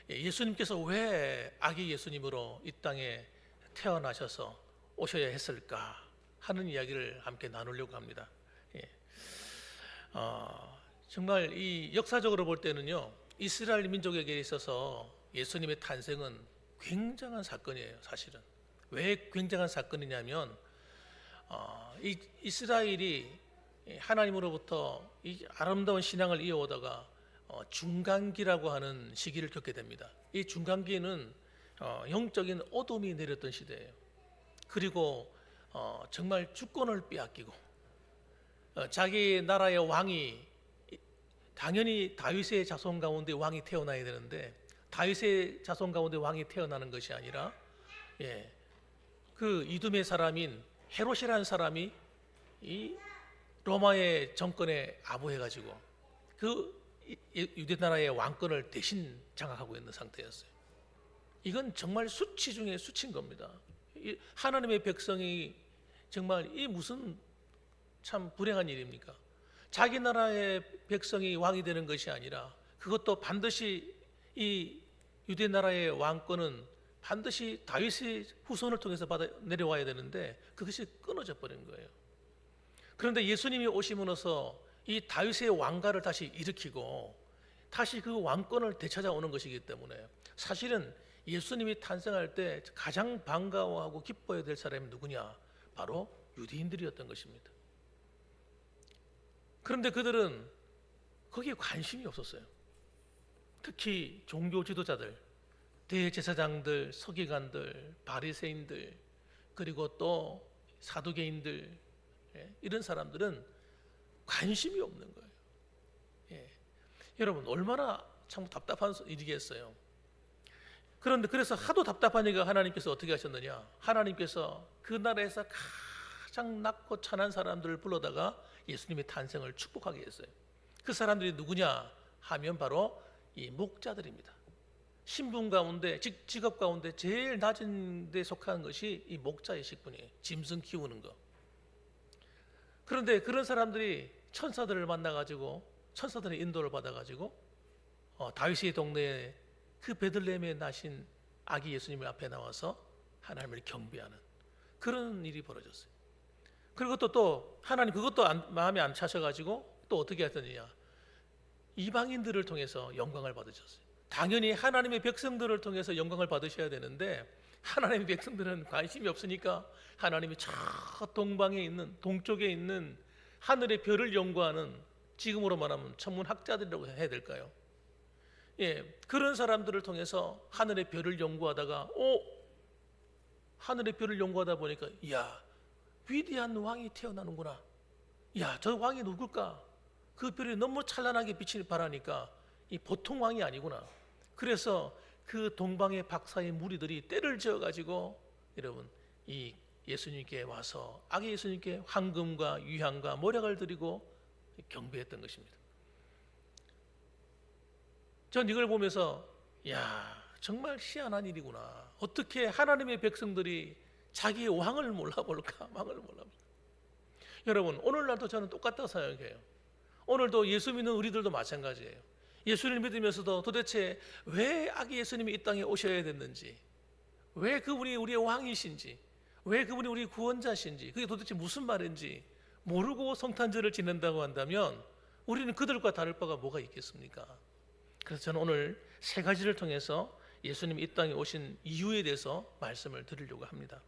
예수님께서 왜 아기 예수님으로 이 땅에 태어나셔서 오셔야 했을까 하는 이야기를 함께 나누려고 합니다. 정말 이 역사적으로 볼 때는요, 이스라엘 민족에게 있어서 예수님의 탄생은 굉장한 사건이에요. 사실은 왜 굉장한 사건이냐면 이 이스라엘이 하나님으로부터 이 아름다운 신앙을 이어오다가 중간기라고 하는 시기를 겪게 됩니다. 이 중간기에는 영적인 어둠이 내렸던 시대예요. 그리고 정말 주권을 빼앗기고 자기 나라의 왕이 당연히 다윗의 자손 가운데 왕이 태어나야 되는데 다윗의 자손 가운데 왕이 태어나는 것이 아니라 그 이두메 사람인 헤롯이라는 사람이 이 로마의 정권에 아부해가지고 그 유대 나라의 왕권을 대신 장악하고 있는 상태였어요. 이건 정말 수치 중에 수치인 겁니다. 하나님의 백성이 정말 이 무슨 참 불행한 일입니까? 자기 나라의 백성이 왕이 되는 것이 아니라 그것도 반드시 이 유대 나라의 왕권은 반드시 다윗의 후손을 통해서 받아 내려와야 되는데 그것이 끊어져 버린 거예요. 그런데 예수님이 오심으로써 이 다윗의 왕가를 다시 일으키고 다시 그 왕권을 되찾아오는 것이기 때문에 사실은 예수님이 탄생할 때 가장 반가워하고 기뻐해야 될 사람이 누구냐? 바로 유대인들이었던 것입니다. 그런데 그들은 거기에 관심이 없었어요. 특히 종교 지도자들, 대제사장들, 서기관들, 바리새인들, 그리고 또 사두개인들, 이런 사람들은 관심이 없는 거예요. 여러분 얼마나 참 답답한 일이겠어요. 그런데 그래서 하도 답답하니까 하나님께서 어떻게 하셨느냐? 하나님께서 그 나라에서 가장 낮고 천한 사람들을 불러다가 예수님의 탄생을 축복하게 했어요. 그 사람들이 누구냐 하면 바로 이 목자들입니다. 신분 가운데, 직업 가운데 제일 낮은 데 속하는 것이 이 목자의 직분이에요. 짐승 키우는 거. 그런데 그런 사람들이 천사들을 만나가지고 천사들의 인도를 받아가지고 다윗의 동네에 그 베들레헴에 나신 아기 예수님 앞에 나와서 하나님을 경배하는 그런 일이 벌어졌어요. 그리고 또 하나님 그것도 마음에 안 차셔가지고 또 어떻게 하셨느냐? 이방인들을 통해서 영광을 받으셨어요. 당연히 하나님의 백성들을 통해서 영광을 받으셔야 되는데 하나님의 백성들은 관심이 없으니까 하나님이 저 동방에 있는 동쪽에 있는 하늘의 별을 연구하는 지금으로 말하면 천문학자들이라고 해야 될까요? 그런 사람들을 통해서 하늘의 별을 연구하다가 하늘의 별을 연구하다 보니까 이야 위대한 왕이 태어나는구나. 야, 저 왕이 누굴까? 그 별이 너무 찬란하게 빛이 발하니까 이 보통 왕이 아니구나. 그래서 그 동방의 박사의 무리들이 때를 지어가지고 여러분 이 예수님께 와서 아기 예수님께 황금과 유향과 모략을 드리고 경배했던 것입니다. 전 이걸 보면서 야 정말 희한한 일이구나. 어떻게 하나님의 백성들이 자기의 왕을 몰라볼까? 왕을 몰라볼까? 여러분 오늘날도 저는 똑같다고 생각해요. 오늘도 예수 믿는 우리들도 마찬가지예요. 예수를 믿으면서도 도대체 왜 아기 예수님이 이 땅에 오셔야 됐는지, 왜 그분이 우리의 왕이신지, 왜 그분이 우리 구원자신지, 그게 도대체 무슨 말인지 모르고 성탄절을 지낸다고 한다면 우리는 그들과 다를 바가 뭐가 있겠습니까? 그래서 저는 오늘 세 가지를 통해서 예수님이 이 땅에 오신 이유에 대해서 말씀을 드리려고 합니다.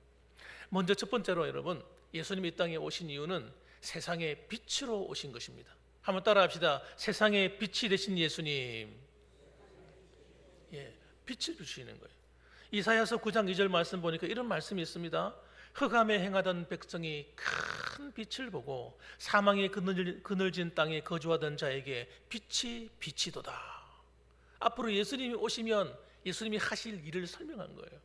먼저 첫 번째로 여러분, 예수님이 이 땅에 오신 이유는 세상의 빛으로 오신 것입니다. 한번 따라합시다. 세상의 빛이 되신 예수님. 빛을 주시는 거예요. 이사야서 9장 2절 말씀 보니까 이런 말씀이 있습니다. 흑암에 행하던 백성이 큰 빛을 보고 사망의 그늘진 땅에 거주하던 자에게 빛이 비치도다. 앞으로 예수님이 오시면 예수님이 하실 일을 설명한 거예요.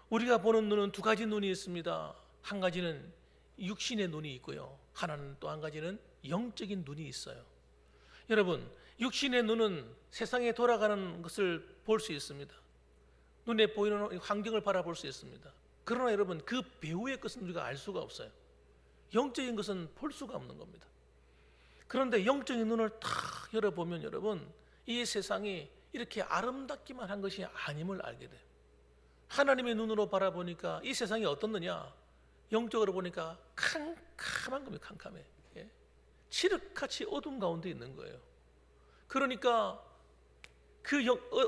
우리가 보는 눈은 두 가지 눈이 있습니다. 한 가지는 육신의 눈이 있고요. 하나는 또 한 가지는 영적인 눈이 있어요. 여러분, 육신의 눈은 세상에 돌아가는 것을 볼 수 있습니다. 눈에 보이는 환경을 바라볼 수 있습니다. 그러나 여러분, 그 배후의 것은 우리가 알 수가 없어요. 영적인 것은 볼 수가 없는 겁니다. 그런데 영적인 눈을 탁 열어보면 여러분, 이 세상이 이렇게 아름답기만 한 것이 아님을 알게 돼요. 하나님의 눈으로 바라보니까 이 세상이 어떻느냐? 영적으로 보니까 캄캄한 겁니다. 캄캄해. 예? 칠흑같이 어둠 가운데 있는 거예요. 그러니까 그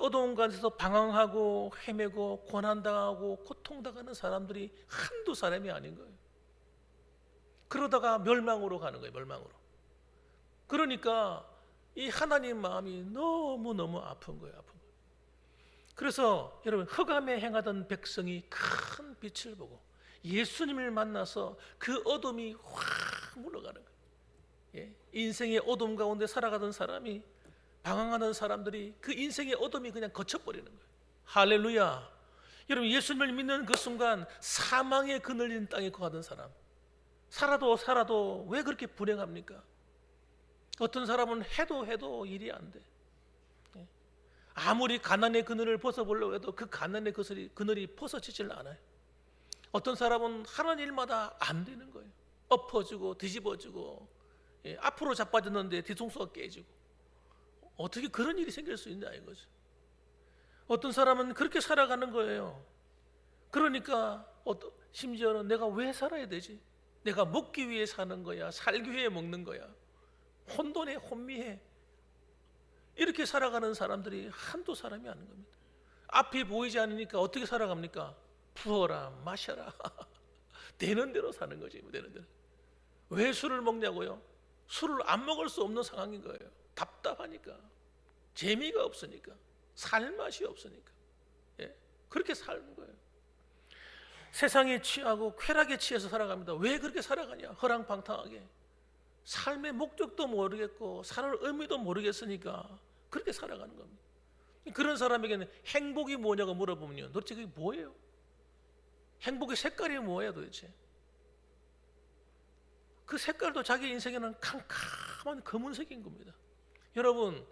어두운 가운데서 방황하고 헤매고 고난당하고 고통당하는 사람들이 한두 사람이 아닌 거예요. 그러다가 멸망으로 가는 거예요. 멸망으로. 그러니까 이 하나님 마음이 너무너무 아픈 거예요. 아픈 거예요. 그래서 여러분, 흑암에 행하던 백성이 큰 빛을 보고 예수님을 만나서 그 어둠이 확 물러가는 거예요. 예? 인생의 어둠 가운데 살아가던 사람이, 방황하는 사람들이 그 인생의 어둠이 그냥 거쳐버리는 거예요. 할렐루야. 여러분, 예수님을 믿는 그 순간 사망의 그늘진 땅에 거하던 사람, 살아도 왜 그렇게 불행합니까? 어떤 사람은 해도 일이 안 돼. 아무리 가난의 그늘을 벗어보려고 해도 그 가난의 그늘이 벗어지질 않아요. 어떤 사람은 하는 일마다 안 되는 거예요. 엎어지고 뒤집어지고, 앞으로 자빠졌는데 뒤통수가 깨지고, 어떻게 그런 일이 생길 수 있냐 이거죠. 어떤 사람은 그렇게 살아가는 거예요. 그러니까 심지어는 내가 왜 살아야 되지? 내가 먹기 위해 사는 거야? 살기 위해 먹는 거야? 혼돈해, 혼미해. 이렇게 살아가는 사람들이 한두 사람이 아닌 겁니다. 앞이 보이지 않으니까 어떻게 살아갑니까? 부어라 마셔라. 되는 대로 사는 거지. 되는 대로. 왜 술을 먹냐고요? 술을 안 먹을 수 없는 상황인 거예요. 답답하니까, 재미가 없으니까, 살 맛이 없으니까. 예? 그렇게 사는 거예요. 세상에 취하고 쾌락에 취해서 살아갑니다. 왜 그렇게 살아가냐? 허랑방탕하게. 삶의 목적도 모르겠고 사는 의미도 모르겠으니까 그렇게 살아가는 겁니다. 그런 사람에게는 행복이 뭐냐고 물어보면요, 도대체 그게 뭐예요? 행복의 색깔이 뭐예요 도대체? 그 색깔도 자기 인생에는 캄캄한 검은색인 겁니다. 여러분,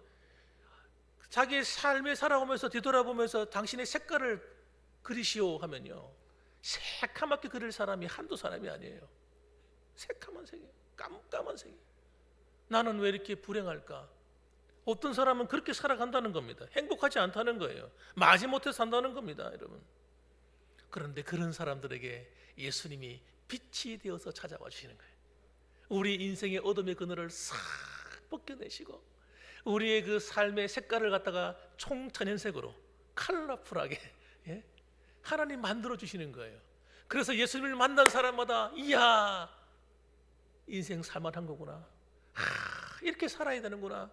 자기의 삶에 살아오면서 뒤돌아보면서 당신의 색깔을 그리시오 하면요, 새카맣게 그릴 사람이 한두 사람이 아니에요. 새카만 색이에요. 깜깜한 색이에요. 나는 왜 이렇게 불행할까? 어떤 사람은 그렇게 살아간다는 겁니다. 행복하지 않다는 거예요. 마지못해 산다는 겁니다, 여러분. 그런데 그런 사람들에게 예수님이 빛이 되어서 찾아와 주시는 거예요. 우리 인생의 어둠의 그늘을 싹 벗겨내시고 우리의 그 삶의 색깔을 갖다가 총천연색으로 컬러풀하게, 예? 하나님 만들어 주시는 거예요. 그래서 예수님을 만난 사람마다 이야, 인생 살만한 거구나, 이렇게 살아야 되는구나,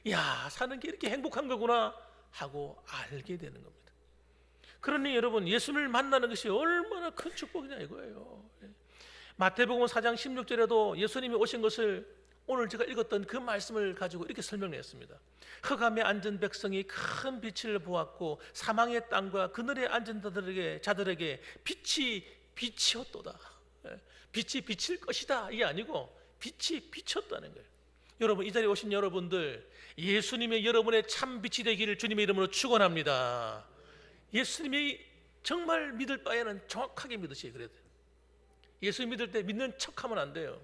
야, 사는 게 이렇게 행복한 거구나 하고 알게 되는 겁니다. 그러니 여러분, 예수님을 만나는 것이 얼마나 큰 축복이냐 이거예요. 마태복음 4장 16절에도 예수님이 오신 것을 오늘 제가 읽었던 그 말씀을 가지고 이렇게 설명했습니다. 흑암에 앉은 백성이 큰 빛을 보았고 사망의 땅과 그늘에 앉은 자들에게 빛이 비치었도다. 빛이 비칠 것이다 이게 아니고 빛이 비쳤다는 거예요. 여러분, 이 자리에 오신 여러분들, 예수님의 여러분의 참 빛이 되기를 주님의 이름으로 축원합니다. 예수님이 정말 믿을 바에는 정확하게 믿으셔야 그래야 돼요. 예수님 믿을 때 믿는 척하면 안 돼요.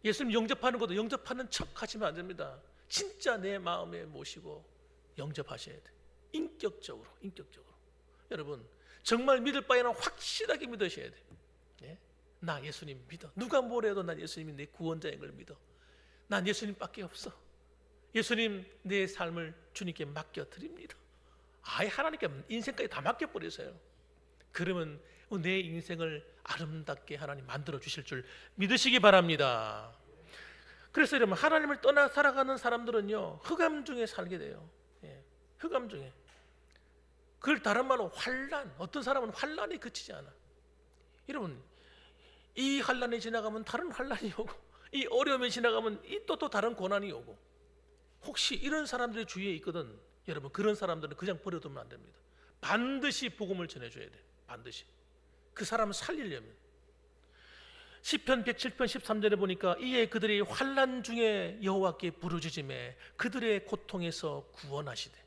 예수님 영접하는 것도 영접하는 척하시면 안 됩니다. 진짜 내 마음에 모시고 영접하셔야 돼요. 인격적으로. 여러분, 정말 믿을 바에는 확실하게 믿으셔야 돼요. 예? 나 예수님 믿어. 누가 뭐래도 난 예수님이 내 구원자인 걸 믿어. 난 예수님밖에 없어. 예수님, 내 삶을 주님께 맡겨드립니다. 아예 하나님께 인생까지 다 맡겨버리세요. 그러면 내 인생을 아름답게 하나님 만들어 주실 줄 믿으시기 바랍니다. 그래서 여러분, 하나님을 떠나 살아가는 사람들은요, 흑암 중에 살게 돼요. 예, 흑암 중에. 그걸 다른 말로 환난. 어떤 사람은 환난이 그치지 않아. 여러분, 이 환난이 지나가면 다른 환난이 오고, 이 어려움이 지나가면 또 다른 고난이 오고. 혹시 이런 사람들이 주위에 있거든. 여러분, 그런 사람들은 그냥 버려두면 안 됩니다. 반드시 복음을 전해줘야 돼. 반드시. 그 사람을 살리려면. 시편 107편 13절에 보니까 이에 그들이 환난 중에 여호와께 부르짖음에 그들의 고통에서 구원하시되.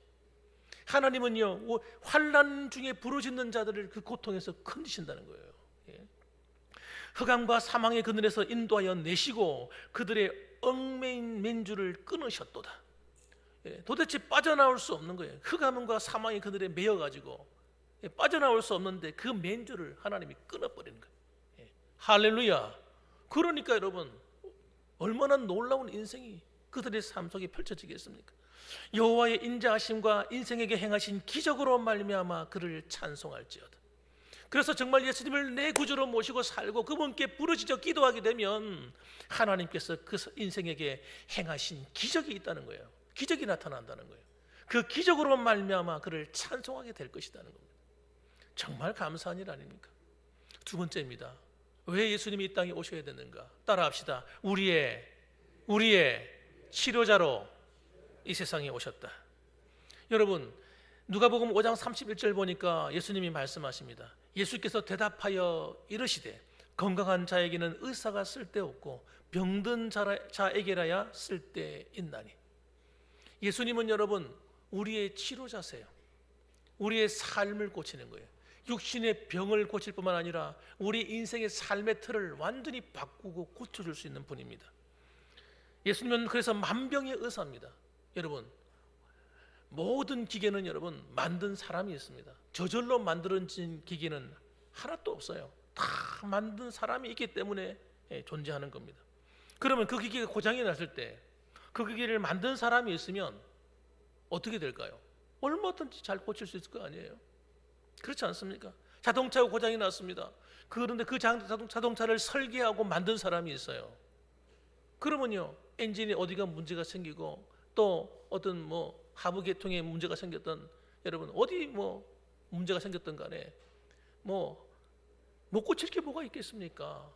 하나님은요, 환난 중에 부르짖는 자들을 그 고통에서 건지신다는 거예요. 예. 흑암과 사망의 그늘에서 인도하여 내시고 그들의 얽매인 맨줄을 끊으셨도다. 도대체 빠져나올 수 없는 거예요. 흑암과 사망이 그들에 매여가지고 빠져나올 수 없는데 그 맨줄을 하나님이 끊어버리는 거예요. 할렐루야. 그러니까 여러분 얼마나 놀라운 인생이 그들의 삶 속에 펼쳐지겠습니까? 여호와의 인자하심과 인생에게 행하신 기적으로 말미암아 그를 찬송할지어다. 그래서 정말 예수님을 내 구주로 모시고 살고 그분께 부르짖어 기도하게 되면 하나님께서 그 인생에게 행하신 기적이 있다는 거예요. 기적이 나타난다는 거예요. 그 기적으로 말미암아 그를 찬송하게 될 것이라는 겁니다. 정말 감사한 일 아닙니까? 두 번째입니다. 왜 예수님이 이 땅에 오셔야 되는가? 따라합시다. 우리의 치료자로 이 세상에 오셨다. 여러분 누가복음 5장 31절 보니까 예수님이 말씀하십니다. 예수께서 대답하여 이르시되 건강한 자에게는 의사가 쓸데없고 병든 자에게라야 쓸데있나니. 예수님은 여러분 우리의 치료자세요. 우리의 삶을 고치는 거예요. 육신의 병을 고칠 뿐만 아니라 우리 인생의 삶의 틀을 완전히 바꾸고 고쳐줄 수 있는 분입니다. 예수님은 그래서 만병의 의사입니다. 여러분 모든 기계는 여러분 만든 사람이 있습니다. 저절로 만들어진 기계는 하나도 없어요. 다 만든 사람이 있기 때문에 존재하는 겁니다. 그러면 그 기계가 고장이 났을 때 그 기계를 만든 사람이 있으면 어떻게 될까요? 얼마든지 잘 고칠 수 있을 거 아니에요? 그렇지 않습니까? 자동차가 고장이 났습니다. 그런데 그 자동차를 설계하고 만든 사람이 있어요. 그러면요 엔진이 어디가 문제가 생기고 또 어떤 하부 계통에 문제가 생겼던 여러분 어디 문제가 생겼던 간에 못 고칠 게 뭐가 있겠습니까?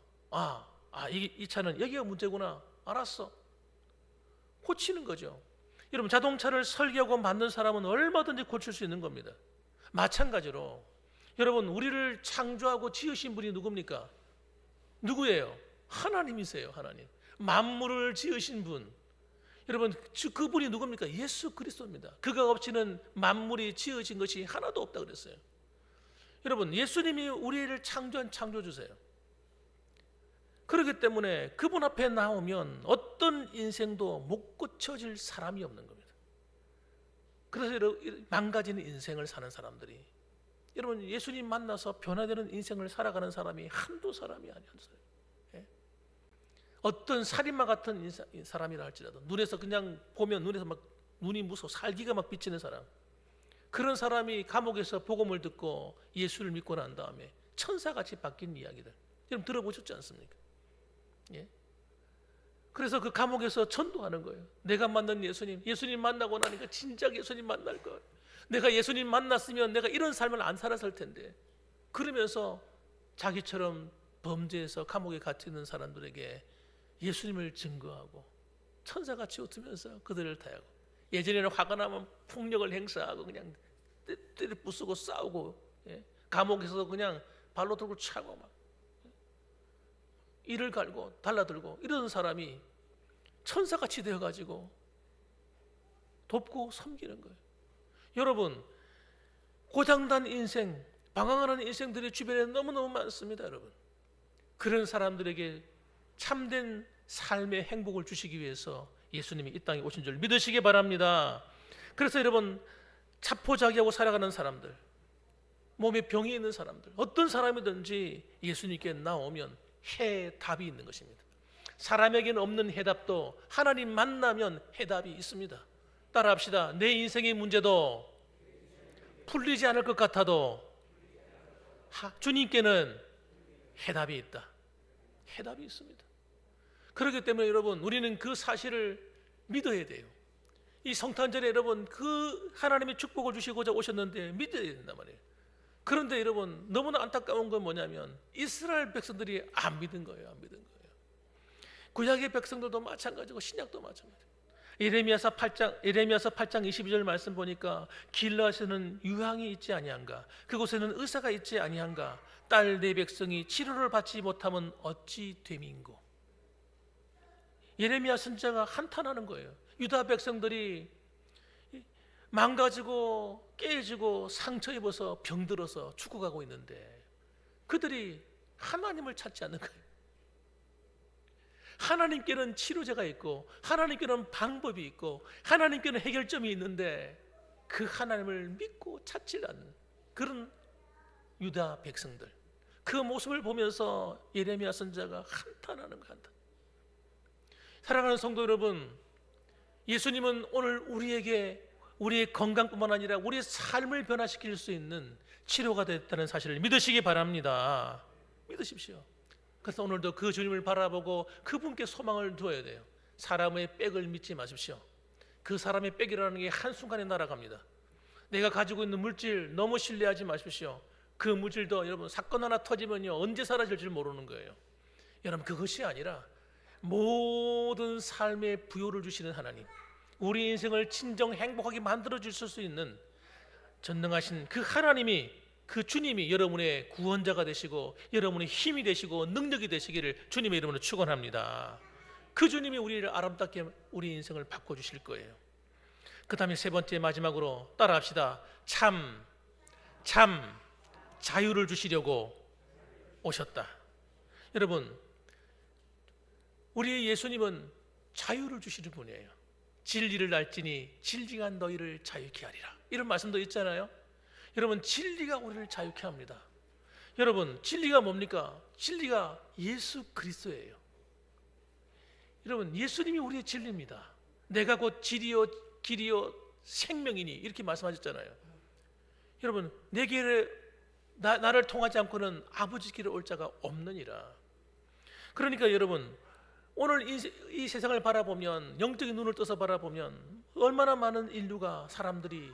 이 차는 여기가 문제구나. 알았어. 고치는 거죠. 여러분 자동차를 설계하고 만든 사람은 얼마든지 고칠 수 있는 겁니다. 마찬가지로 여러분 우리를 창조하고 지으신 분이 누굽니까? 누구예요? 하나님이세요. 하나님. 만물을 지으신 분. 여러분 그분이 누굽니까? 예수 그리스도입니다. 그가 없이는 만물이 지어진 것이 하나도 없다 그랬어요. 여러분 예수님이 우리를 창조한 창조주세요. 그렇기 때문에 그분 앞에 나오면 어떤 인생도 못 고쳐질 사람이 없는 겁니다. 그래서 망가지는 인생을 사는 사람들이 여러분 예수님 만나서 변화되는 인생을 살아가는 사람이 한두 사람이 아니었어요. 어떤 살인마 같은 사람이라 할지라도 눈에서 그냥 보면 눈에서 막 눈이 무서워 살기가 막 비치는 사람, 그런 사람이 감옥에서 복음을 듣고 예수를 믿고 난 다음에 천사같이 바뀐 이야기들 여러분 들어보셨지 않습니까? 그래서 그 감옥에서 전도하는 거예요. 내가 만난 예수님 만나고 나니까 진짜 예수님 만날 거예요. 내가 예수님 만났으면 내가 이런 삶을 안 살았을 텐데. 그러면서 자기처럼 범죄해서 감옥에 갇혀 있는 사람들에게 예수님을 증거하고 천사같이 웃으면서 그들을 대하고, 예전에는 화가 나면 폭력을 행사하고 그냥 때를 부수고 싸우고, 감옥에서 그냥 발로 들고 차고 막 이를 갈고 달라들고 이러던 사람이 천사같이 되어가지고 돕고 섬기는 거예요. 여러분 고장난 인생, 방황하는 인생들이 주변에 너무너무 많습니다. 여러분 그런 사람들에게 참된 삶의 행복을 주시기 위해서 예수님이 이 땅에 오신 줄 믿으시기 바랍니다. 그래서 여러분 자포자기하고 살아가는 사람들, 몸에 병이 있는 사람들, 어떤 사람이든지 예수님께 나오면 해답이 있는 것입니다. 사람에게는 없는 해답도 하나님 만나면 해답이 있습니다. 따라합시다. 내 인생의 문제도 풀리지 않을 것 같아도 주님께는 해답이 있다. 해답이 있습니다. 그렇기 때문에 여러분 우리는 그 사실을 믿어야 돼요. 이 성탄절에 여러분 그 하나님의 축복을 주시고자 오셨는데 믿어야 된단 말이에요. 그런데 여러분 너무나 안타까운 건 뭐냐면 이스라엘 백성들이 안 믿은 거예요. 안 믿은 거예요. 구약의 백성들도 마찬가지고 신약도 마찬가지고. 예레미야서 8장 22절 말씀 보니까 길르앗에는 유황이 있지 아니한가, 그곳에는 의사가 있지 아니한가, 딸 내 백성이 치료를 받지 못하면 어찌 됨인고. 예레미야 선지자가 한탄하는 거예요. 유다 백성들이 망가지고 깨지고 상처 입어서 병들어서 죽어가고 있는데 그들이 하나님을 찾지 않는 거예요. 하나님께는 치료제가 있고 하나님께는 방법이 있고 하나님께는 해결점이 있는데 그 하나님을 믿고 찾지 않는 그런 유다 백성들, 그 모습을 보면서 예레미야 선지자가 한탄하는 거야. 한탄. 사랑하는 성도 여러분, 예수님은 오늘 우리의 건강뿐만 아니라 우리의 삶을 변화시킬 수 있는 치료가 됐다는 사실을 믿으시기 바랍니다. 믿으십시오. 그래서 오늘도 그 주님을 바라보고 그분께 소망을 두어야 돼요. 사람의 빽을 믿지 마십시오. 그 사람의 빽이라는 게 한순간에 날아갑니다. 내가 가지고 있는 물질 너무 신뢰하지 마십시오. 그 물질도 여러분 사건 하나 터지면요 언제 사라질지 모르는 거예요. 여러분 그것이 아니라 모든 삶의 부요를 주시는 하나님, 우리 인생을 진정 행복하게 만들어 주실 수 있는 전능하신 그 하나님이, 그 주님이 여러분의 구원자가 되시고 여러분의 힘이 되시고 능력이 되시기를 주님의 이름으로 축원합니다. 그 주님이 우리를 아름답게 우리 인생을 바꿔주실 거예요. 그 다음에 세 번째 마지막으로 따라합시다. 참 자유를 주시려고 오셨다. 여러분, 우리 예수님은 자유를 주시는 분이에요. 진리를 알지니 진리가 너희를 자유케 하리라, 이런 말씀도 있잖아요. 여러분, 진리가 우리를 자유케 합니다. 여러분, 진리가 뭡니까? 진리가 예수 그리스도예요. 여러분, 예수님이 우리의 진리입니다. 내가 곧 진리요 길이요 생명이니, 이렇게 말씀하셨잖아요. 여러분, 내 길에 나를 통하지 않고는 아버지 길에 올 자가 없느니라. 그러니까 여러분, 오늘 이 세상을 바라보면, 영적인 눈을 떠서 바라보면 얼마나 많은 인류가, 사람들이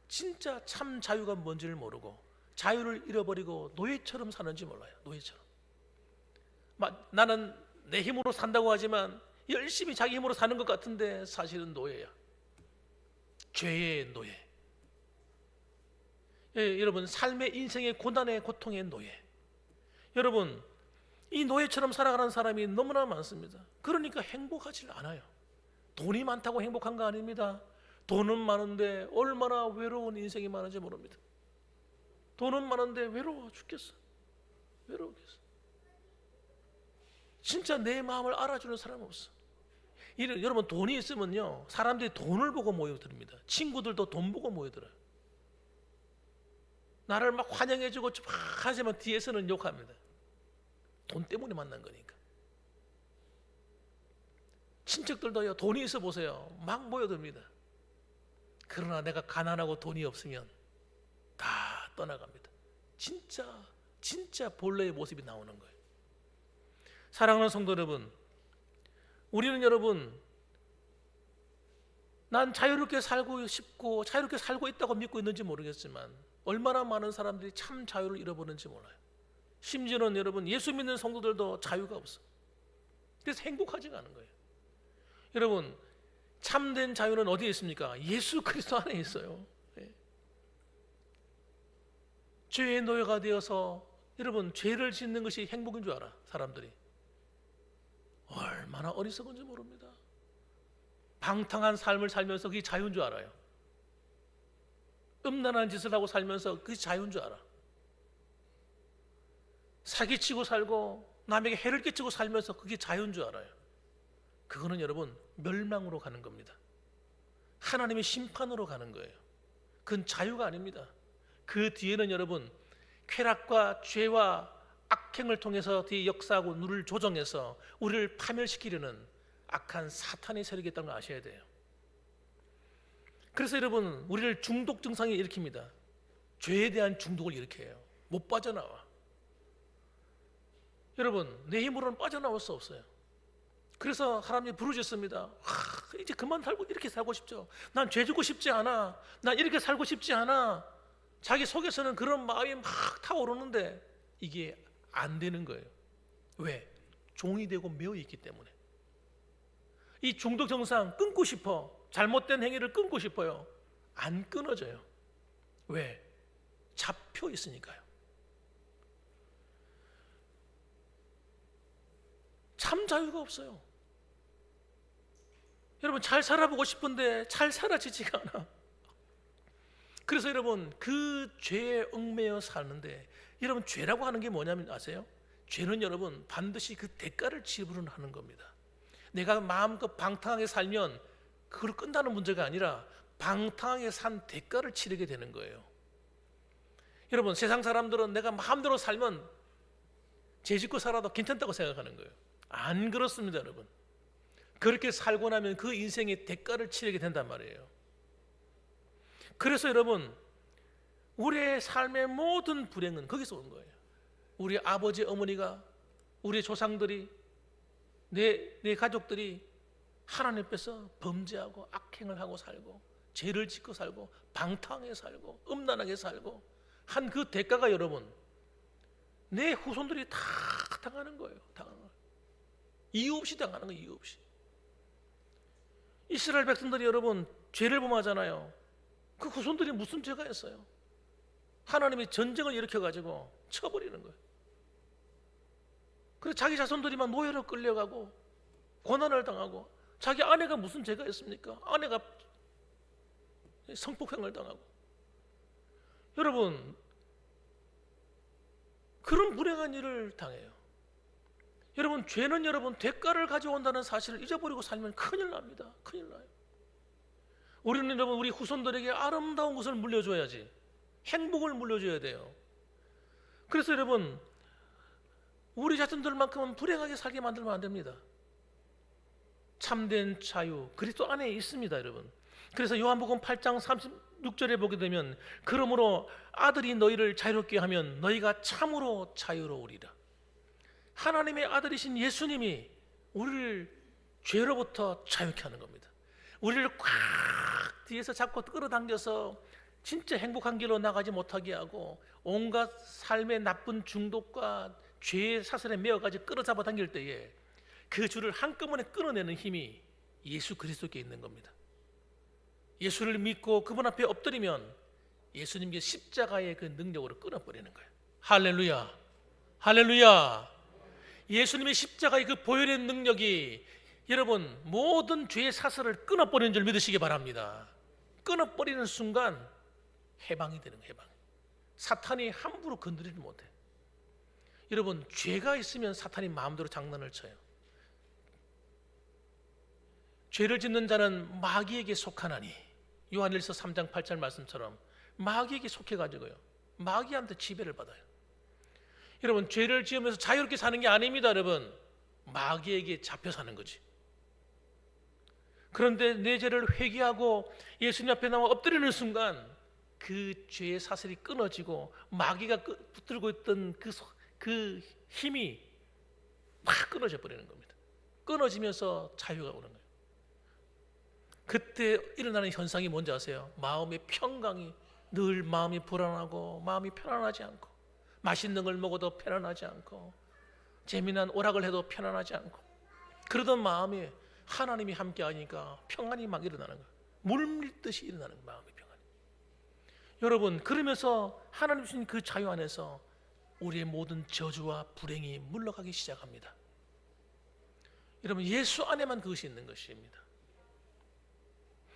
진짜 참 자유가 뭔지를 모르고 자유를 잃어버리고 노예처럼 사는지 몰라요. 노예처럼. 나는 내 힘으로 산다고 하지만 열심히 자기 힘으로 사는 것 같은데 사실은 노예야. 죄의 노예. 여러분, 삶의 인생의 고난의 고통의 노예. 여러분, 이 노예처럼 살아가는 사람이 너무나 많습니다. 그러니까 행복하지 않아요. 돈이 많다고 행복한 거 아닙니다. 돈은 많은데 얼마나 외로운 인생이 많은지 모릅니다. 돈은 많은데 외로워 죽겠어. 외로우겠어. 진짜 내 마음을 알아주는 사람 없어. 여러분, 돈이 있으면요 사람들이 돈을 보고 모여듭니다. 친구들도 돈 보고 모여들어요. 나를 막 환영해주고 막 하지만 뒤에서는 욕합니다. 돈 때문에 만난 거니까. 친척들도요, 돈이 있어 보세요, 막 모여듭니다. 그러나 내가 가난하고 돈이 없으면 다 떠나갑니다. 진짜 본래의 모습이 나오는 거예요. 사랑하는 성도 여러분, 우리는 여러분, 난 자유롭게 살고 싶고 자유롭게 살고 있다고 믿고 있는지 모르겠지만 얼마나 많은 사람들이 참 자유를 잃어버리는지 몰라요. 심지어는 여러분, 예수 믿는 성도들도 자유가 없어. 그래서 행복하지가 않은 거예요. 여러분, 참된 자유는 어디에 있습니까? 예수 그리스도 안에 있어요. 죄의 노예가 되어서 여러분, 죄를 짓는 것이 행복인 줄 알아. 사람들이 얼마나 어리석은지 모릅니다. 방탕한 삶을 살면서 그게 자유인 줄 알아요. 음란한 짓을 하고 살면서 그게 자유인 줄 알아. 사기치고 살고 남에게 해를 끼치고 살면서 그게 자유인 줄 알아요. 그거는 여러분, 멸망으로 가는 겁니다. 하나님의 심판으로 가는 거예요. 그건 자유가 아닙니다. 그 뒤에는 여러분, 쾌락과 죄와 악행을 통해서 뒤에 역사하고 누를 조정해서 우리를 파멸시키려는 악한 사탄의 세력이 있다는 걸 아셔야 돼요. 그래서 여러분, 우리를 중독 증상이 일으킵니다. 죄에 대한 중독을 일으켜요. 못 빠져나와. 여러분, 내 힘으로는 빠져나올 수 없어요. 그래서 하나님이 부르셨습니다. 이제 그만 살고 이렇게 살고 싶죠. 난 죄 짓고 싶지 않아. 난 이렇게 살고 싶지 않아. 자기 속에서는 그런 마음이 막 타오르는데 이게 안 되는 거예요. 왜? 종이 되고 매여 있기 때문에. 이 중독 증상 끊고 싶어. 잘못된 행위를 끊고 싶어요. 안 끊어져요. 왜? 잡혀 있으니까요. 참 자유가 없어요. 여러분, 잘 살아보고 싶은데 잘 살아지지가 않아. 그래서 여러분, 그 죄에 얽매여 사는데, 여러분, 죄라고 하는 게 뭐냐면 아세요? 죄는 여러분 반드시 그 대가를 지불하는 겁니다. 내가 마음껏 방탕하게 살면 그걸 끝나는 문제가 아니라 방탕하게 산 대가를 치르게 되는 거예요. 여러분, 세상 사람들은 내가 마음대로 살면 죄 짓고 살아도 괜찮다고 생각하는 거예요. 안 그렇습니다, 여러분. 그렇게 살고 나면 그 인생의 대가를 치르게 된단 말이에요. 그래서 여러분, 우리의 삶의 모든 불행은 거기서 온 거예요. 우리 아버지, 어머니가, 우리 조상들이, 내 가족들이 하나님 앞에서 범죄하고 악행을 하고 살고 죄를 짓고 살고 방탕하게 살고 음란하게 살고 한 그 대가가 여러분, 내 후손들이 다 당하는 거예요. 당하는 거예요. 이유 없이 당하는 거예요. 이유 없이. 이스라엘 백성들이 여러분 죄를 범하잖아요. 그 후손들이 무슨 죄가 있어요? 하나님이 전쟁을 일으켜가지고 쳐버리는 거예요. 그래서 자기 자손들이 막 노예로 끌려가고 고난을 당하고, 자기 아내가 무슨 죄가 있습니까? 아내가 성폭행을 당하고. 여러분, 그런 불행한 일을 당해요. 여러분, 죄는 여러분 대가를 가져온다는 사실을 잊어버리고 살면 큰일 납니다. 큰일 나요. 우리는 여러분, 우리 후손들에게 아름다운 것을 물려줘야지, 행복을 물려줘야 돼요. 그래서 여러분, 우리 자손들만큼은 불행하게 살게 만들면 안 됩니다. 참된 자유 그리스도 안에 있습니다, 여러분. 그래서 요한복음 8장 36절에 보게 되면, 그러므로 아들이 너희를 자유롭게 하면 너희가 참으로 자유로우리라. 하나님의 아들이신 예수님이 우리를 죄로부터 자유케 하는 겁니다. 우리를 꽉 뒤에서 잡고 끌어당겨서 진짜 행복한 길로 나가지 못하게 하고 온갖 삶의 나쁜 중독과 죄의 사슬에 매어가지고 끌어잡아 당길 때에 그 줄을 한꺼번에 끊어내는 힘이 예수 그리스도께 있는 겁니다. 예수를 믿고 그분 앞에 엎드리면 예수님께 십자가의 그 능력으로 끊어버리는 거예요. 할렐루야, 할렐루야. 예수님의 십자가의 그 보혈의 능력이 여러분 모든 죄의 사슬을 끊어버리는 줄 믿으시기 바랍니다. 끊어버리는 순간 해방이 되는 거예요. 해방. 사탄이 함부로 건드리지 못해. 여러분, 죄가 있으면 사탄이 마음대로 장난을 쳐요. 죄를 짓는 자는 마귀에게 속하나니, 요한일서 3장 8절 말씀처럼 마귀에게 속해가지고요, 마귀한테 지배를 받아요. 여러분, 죄를 지으면서 자유롭게 사는 게 아닙니다. 여러분, 마귀에게 잡혀 사는 거지. 그런데 내 죄를 회개하고 예수님 앞에 나와 엎드리는 순간 그 죄의 사슬이 끊어지고 마귀가 붙들고 있던 그 힘이 막 끊어져 버리는 겁니다. 끊어지면서 자유가 오는 거예요. 그때 일어나는 현상이 뭔지 아세요? 마음의 평강이, 늘 마음이 불안하고 마음이 편안하지 않고, 맛있는 걸 먹어도 편안하지 않고, 재미난 오락을 해도 편안하지 않고, 그러던 마음에 하나님이 함께 하니까 평안이 막 일어나는 거예요. 물밀듯이 일어나는 거예요, 마음의 평안이. 여러분, 그러면서 하나님 주신 그 자유 안에서 우리의 모든 저주와 불행이 물러가기 시작합니다. 여러분, 예수 안에만 그것이 있는 것입니다.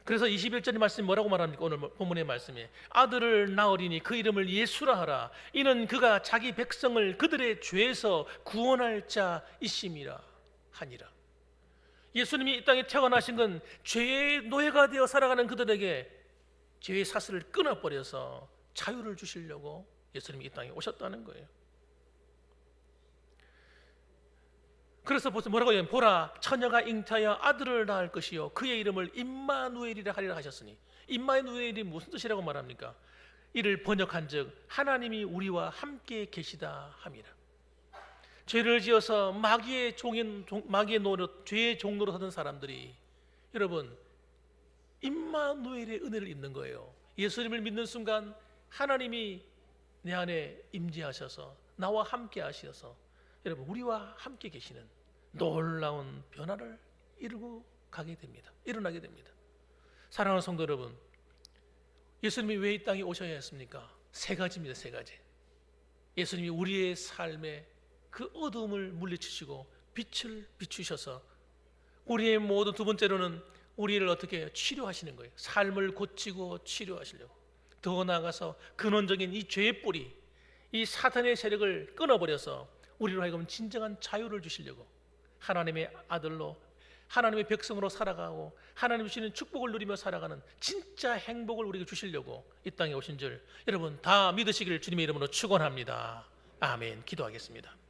그래서 21절의 말씀이 뭐라고 말합니까? 오늘 본문의 말씀에 아들을 낳으리니 그 이름을 예수라 하라. 이는 그가 자기 백성을 그들의 죄에서 구원할 자이심이라 하니라. 예수님이 이 땅에 태어나신 건 죄의 노예가 되어 살아가는 그들에게 죄의 사슬을 끊어버려서 자유를 주시려고 예수님이 이 땅에 오셨다는 거예요. 그래서 뭐라고 해요? 보라, 처녀가 잉타하여 아들을 낳을 것이요 그의 이름을 임마누엘이라 하리라 하셨으니, 임마누엘이 무슨 뜻이라고 말합니까? 이를 번역한즉 하나님이 우리와 함께 계시다 함이라. 죄를 지어서 마귀의 노릇, 죄의 종로로 서던 사람들이 여러분 임마누엘의 은혜를 입는 거예요. 예수님을 믿는 순간 하나님이 내 안에 임재하셔서 나와 함께 하셔서 여러분 우리와 함께 계시는 놀라운 변화를 이루고 가게 됩니다. 일어나게 됩니다. 사랑하는 성도 여러분, 예수님이 왜 이 땅에 오셔야 했습니까? 세 가지입니다. 세 가지. 예수님이 우리의 삶에 그 어둠을 물리치시고 빛을 비추셔서 우리의 모든, 두 번째로는 우리를 어떻게 해요? 치료하시는 거예요. 삶을 고치고 치료하시려고. 더 나아가서 근원적인 이 죄의 뿌리, 이 사탄의 세력을 끊어버려서 우리로 하여금 진정한 자유를 주시려고 하나님의 아들로 하나님의 백성으로 살아가고 하나님 주시는 축복을 누리며 살아가는 진짜 행복을 우리에게 주시려고 이 땅에 오신 줄 여러분 다 믿으시기를 주님의 이름으로 축원합니다. 아멘. 기도하겠습니다.